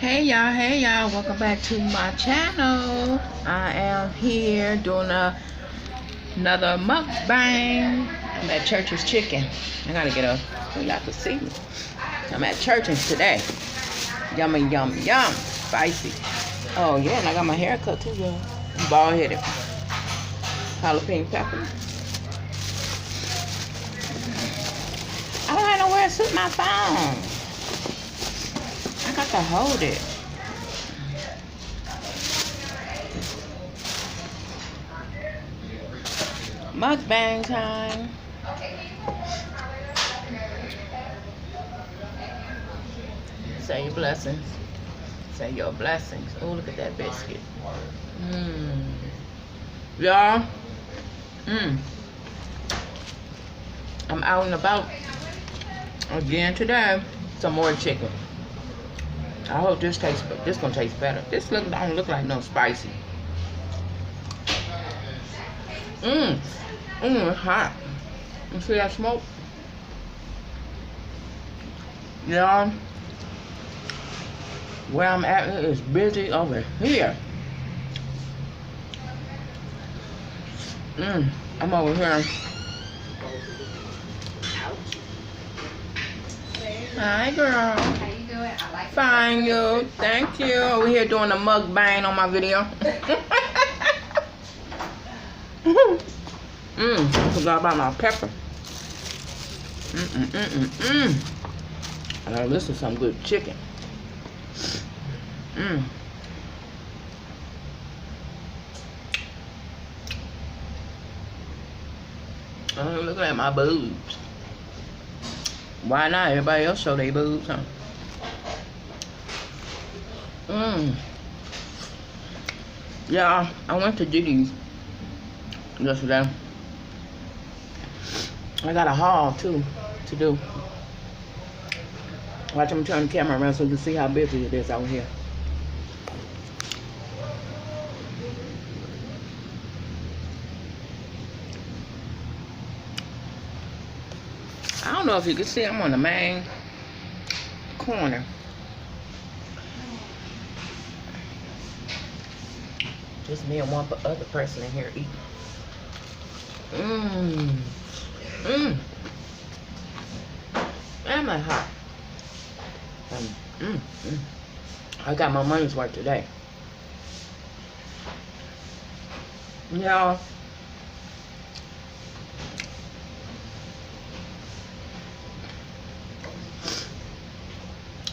Hey y'all, welcome back to my channel. I am here doing another mukbang. I'm at Church's Chicken. I gotta get a, so y'all can see me. I'm at Church's today. Yummy, yum, yum, spicy. Oh yeah, and I got my hair cut too, y'all. Bald headed. Jalapeno pepper. I don't have nowhere to sit my phone. I got to hold it. Mukbang time. Say your blessings. Say your blessings. Oh, look at that biscuit. Y'all. I'm out and about again today. Some more chicken. I hope this tastes, but this gonna taste better. This don't look like no spicy. It's hot. You see that smoke? Y'all, where I'm at, it is busy over here. I'm over here. Hi, girl. How you doing? I like Fine, you. Thank you. Over here doing a mukbang on my video. I forgot about my pepper. Now this is some good chicken. Look at my boobs. Why not? Everybody else show their boobs, huh? Yeah, I went to Didi's yesterday. I got a haul too to do. Watch them turn the camera around so you can see how busy it is out here. I don't know if you can see, I'm on the main corner. Just me and one other person in here eating. Am I hot? I got my money's worth today. Y'all.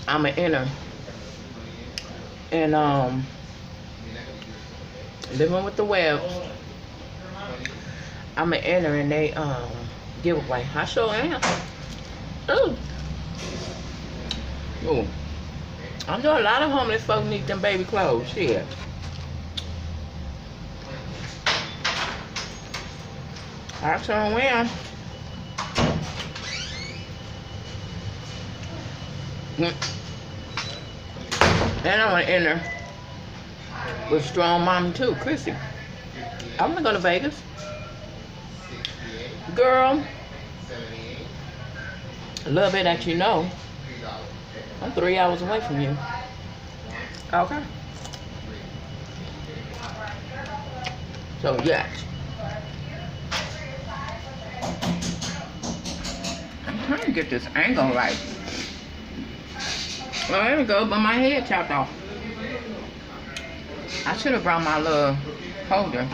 I'm an enter and living with the Webs. I'm an enter and they giveaway. I sure am. Ooh. I know a lot of homeless folks need them baby clothes. Shit. I sure am. And I'm gonna enter with Strong Mommy too, Chrissy. I'm gonna go to Vegas. Girl, a little bit that you know, I'm 3 hours away from you. Okay. So yes. I'm trying to get this angle right. Well, there we go, but my head chopped off. I should have brought my little holder.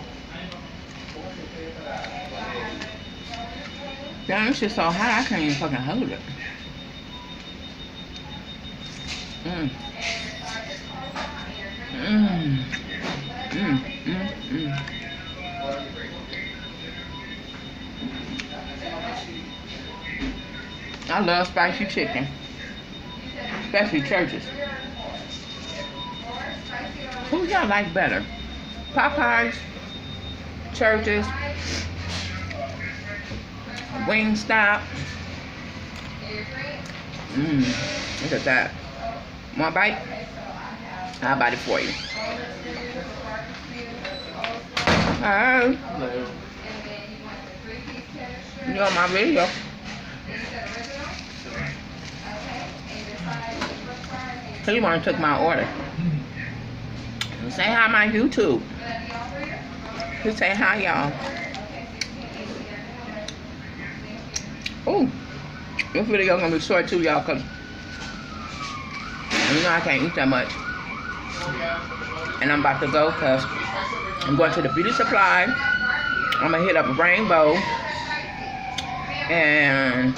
Damn, this shit's so hot, I can't even fucking hold it. I love spicy chicken. Especially Church's. Who y'all like better? Popeyes, Church's, Wingstop. Look at that. Want a bite? I'll bite it for you. Hello. You on my video? He wanna took my order. Say hi my YouTube. He say hi y'all. Oh, this video gonna be short too, y'all, cause you know I can't eat that much. And I'm about to go cause I'm going to the beauty supply. I'm gonna hit up Rainbow and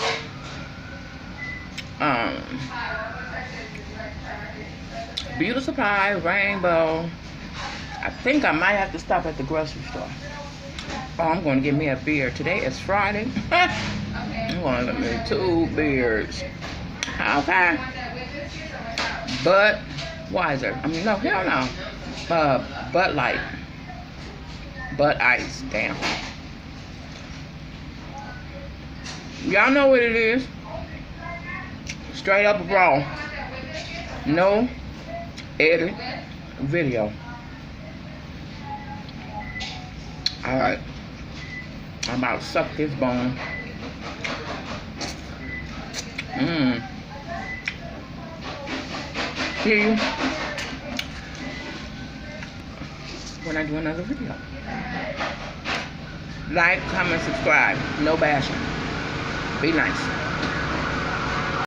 beauty supply, Rainbow. I think I might have to stop at the grocery store. Oh, I'm going to get me a beer. Today is Friday. I'm going to get me 2 beers. Okay. Budweiser. I mean, no, hell no. Bud Light. Bud Ice. Damn. Y'all know what it is. Straight up raw. No edit video. Alright. I'm about to suck this bone. See you when I do another video. Like, comment, subscribe. No bashing. Be nice.